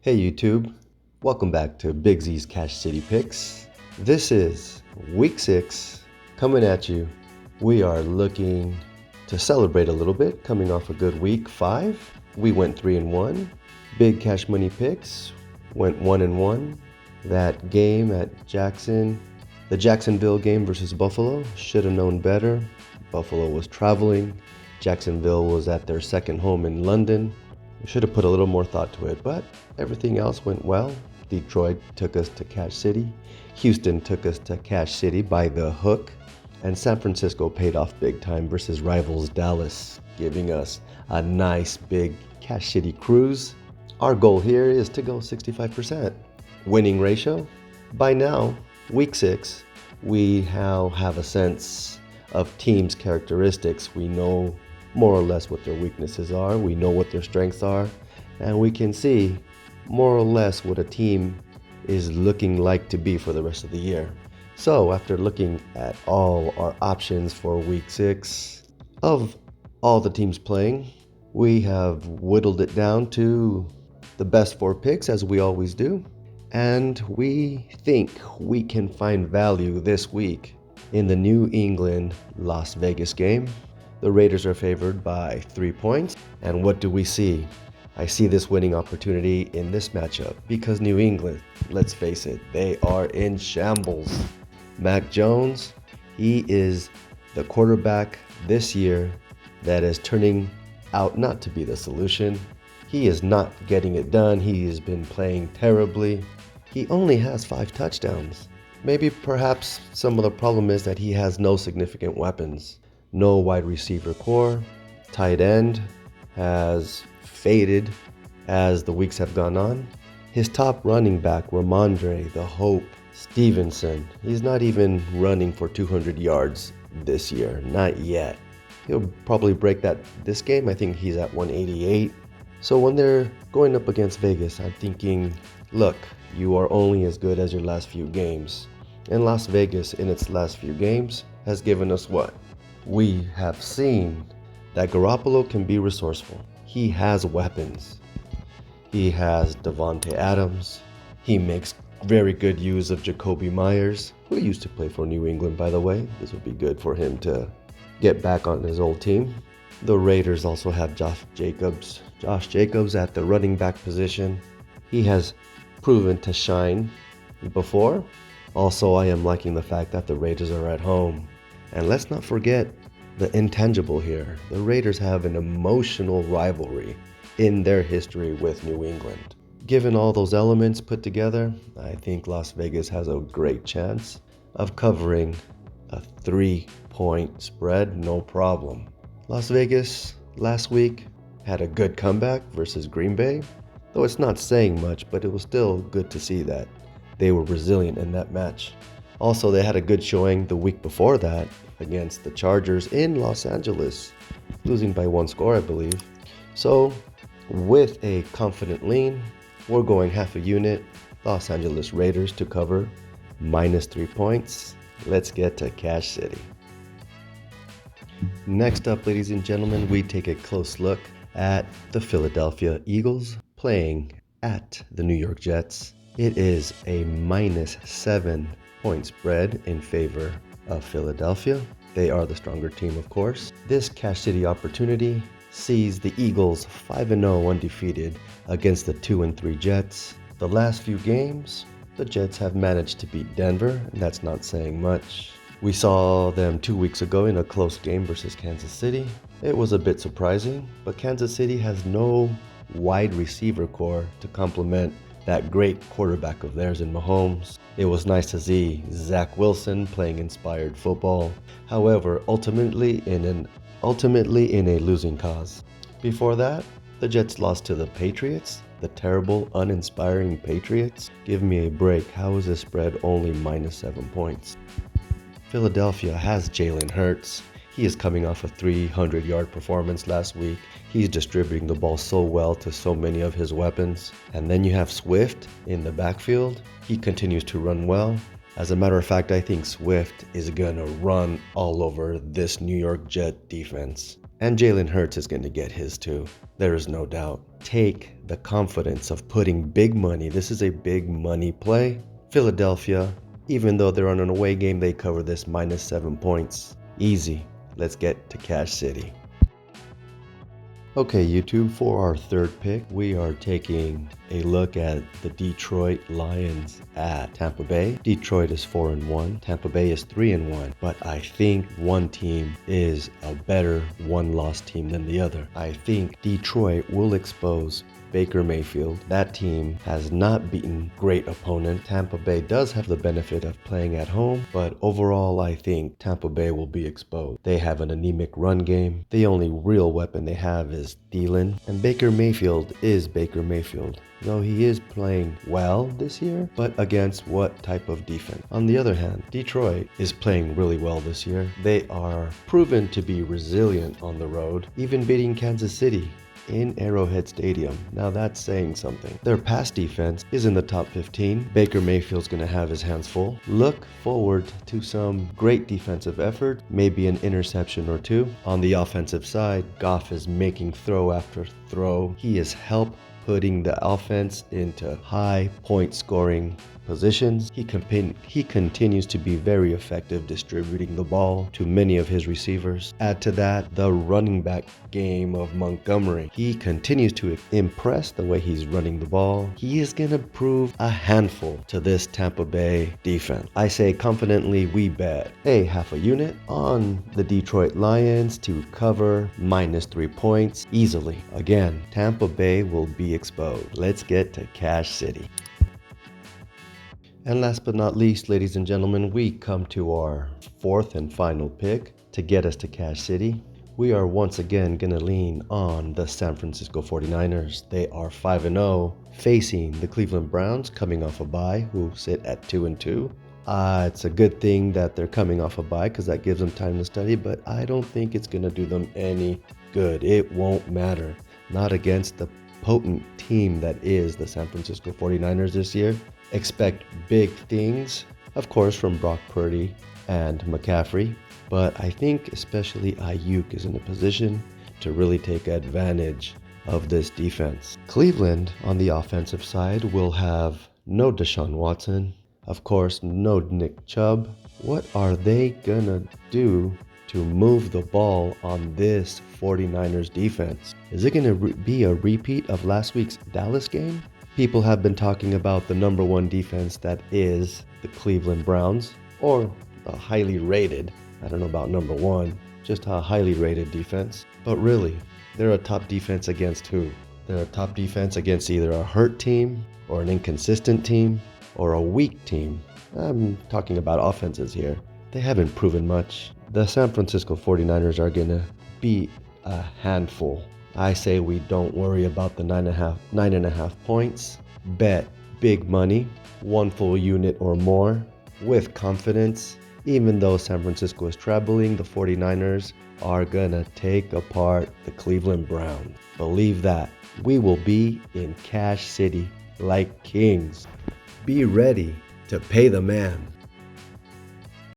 Hey YouTube, welcome back to Big Z's Cash City Picks. This is week 6 coming at you. We are looking to celebrate a little bit, coming off a good week 5. We went 3-1. Big cash money picks went 1-1. That game at the Jacksonville game versus Buffalo, should have known better. Buffalo was traveling. Jacksonville was at their second home in London. We should have put a little more thought to it, but everything else went well. Detroit took us to Cash City. Houston took us to Cash City by the hook. And San Francisco paid off big time versus rivals Dallas, giving us a nice big Cash City cruise. Our goal here is to go 65%. Winning ratio? By now, week 6, we now have a sense of teams' characteristics. We know more or less what their weaknesses are. We know what their strengths are. And we can see more or less what a team is looking like to be for the rest of the year. So after looking at all our options for week 6 of all the teams playing, we have whittled it down to the best 4 picks, as we always do. And we think we can find value this week in the New England-Las Vegas game. The Raiders are favored by 3 points. And what do we see? I see this winning opportunity in this matchup because New England, let's face it, they are in shambles. Mac Jones, he is the quarterback this year that is turning out not to be the solution. He is not getting it done. He has been playing terribly. He only has 5 touchdowns. Maybe perhaps some of the problem is that he has no significant weapons. No wide receiver core. Tight end has faded as the weeks have gone on. His top running back, Ramondre, the Hope, Stevenson, he's not even running for 200 yards this year. Not yet. He'll probably break that this game. I think he's at 188. So when they're going up against Vegas, I'm thinking, look, you are only as good as your last few games. And Las Vegas, in its last few games, has given us what? We have seen that Garoppolo can be resourceful. He has weapons. He has Devontae Adams. He makes very good use of Jacoby Myers, who used to play for New England, by the way. This would be good for him to get back on his old team. The Raiders also have Josh Jacobs. Josh Jacobs at the running back position. He has proven to shine before. Also, I am liking the fact that the Raiders are at home. And let's not forget the intangible here. The Raiders have an emotional rivalry in their history with New England. Given all those elements put together, I think Las Vegas has a great chance of covering a 3-point spread, no problem. Las Vegas last week had a good comeback versus Green Bay, though it's not saying much, but it was still good to see that they were resilient in that match. Also, they had a good showing the week before that against the Chargers in Los Angeles, losing by 1 score, I believe. So, with a confident lean, we're going half a unit, Los Angeles Raiders to cover -3 points. Let's get to Cash City. Next up, ladies and gentlemen, we take a close look at the Philadelphia Eagles playing at the New York Jets. It is a -7-point spread in favor of Philadelphia. They are the stronger team, of course. This Cash City opportunity sees the Eagles 5-0 undefeated against the 2-3 Jets. The last few games, the Jets have managed to beat Denver, and that's not saying much. We saw them 2 weeks ago in a close game versus Kansas City. It was a bit surprising, but Kansas City has no wide receiver core to complement that great quarterback of theirs in Mahomes. It was nice to see Zach Wilson playing inspired football. However, ultimately in a losing cause. Before that, the Jets lost to the Patriots, the terrible, uninspiring Patriots. Give me a break. How is this spread only -7 points? Philadelphia has Jalen Hurts. He is coming off a 300-yard performance last week. He's distributing the ball so well to so many of his weapons. And then you have Swift in the backfield. He continues to run well. As a matter of fact, I think Swift is going to run all over this New York Jet defense. And Jalen Hurts is going to get his too. There is no doubt. Take the confidence of putting big money. This is a big money play. Philadelphia, even though they're on an away game, they cover this -7 points. Easy. Let's get to Cash City. Okay, YouTube, for our third pick, we are taking a look at the Detroit Lions at Tampa Bay. Detroit is 4-1, Tampa Bay is 3-1, but I think one team is a better one-loss team than the other. I think Detroit will expose Baker Mayfield. That team has not beaten great opponent. Tampa Bay does have the benefit of playing at home, but overall I think Tampa Bay will be exposed. They have an anemic run game. The only real weapon they have is Thielen, and Baker Mayfield is Baker Mayfield. Though he is playing well this year, but against what type of defense? On the other hand, Detroit is playing really well this year. They are proven to be resilient on the road, even beating Kansas City in Arrowhead Stadium. Now that's saying something. Their pass defense is in the top 15. Baker Mayfield's going to have his hands full. Look forward to some great defensive effort, maybe an interception or two. On the offensive side, Goff is making throw after throw. He is putting the offense into high point scoring positions. He continues to be very effective distributing the ball to many of his receivers. Add to that the running back game of Montgomery. He continues to impress the way he's running the ball. He is going to prove a handful to this Tampa Bay defense. I say confidently we bet a half a unit on the Detroit Lions to cover -3 points easily. Again, Tampa Bay will be exposed. Let's get to Cash City. And last but not least, ladies and gentlemen, we come to our fourth and final pick to get us to Cash City. We are once again going to lean on the San Francisco 49ers. They are 5-0, facing the Cleveland Browns, coming off a bye, who sit at 2-2. It's a good thing that they're coming off a bye because that gives them time to study, but I don't think it's going to do them any good. It won't matter. Not against the potent team that is the San Francisco 49ers this year. Expect big things, of course, from Brock Purdy and McCaffrey, but I think especially Ayuk is in a position to really take advantage of this defense. Cleveland, on the offensive side, will have no Deshaun Watson, of course, no Nick Chubb. What are they gonna do to move the ball on this 49ers defense? Is it gonna be a repeat of last week's Dallas game? People have been talking about the number one defense that is the Cleveland Browns, or a highly rated, I don't know about number one, just a highly rated defense. But really, they're a top defense against who? They're a top defense against either a hurt team, or an inconsistent team, or a weak team. I'm talking about offenses here. They haven't proven much. The San Francisco 49ers are gonna be a handful. I say we don't worry about the 9.5 points. Bet big money, one full unit or more, with confidence. Even though San Francisco is traveling, the 49ers are gonna take apart the Cleveland Browns. Believe that. We will be in Cash City like kings. Be ready to pay the man.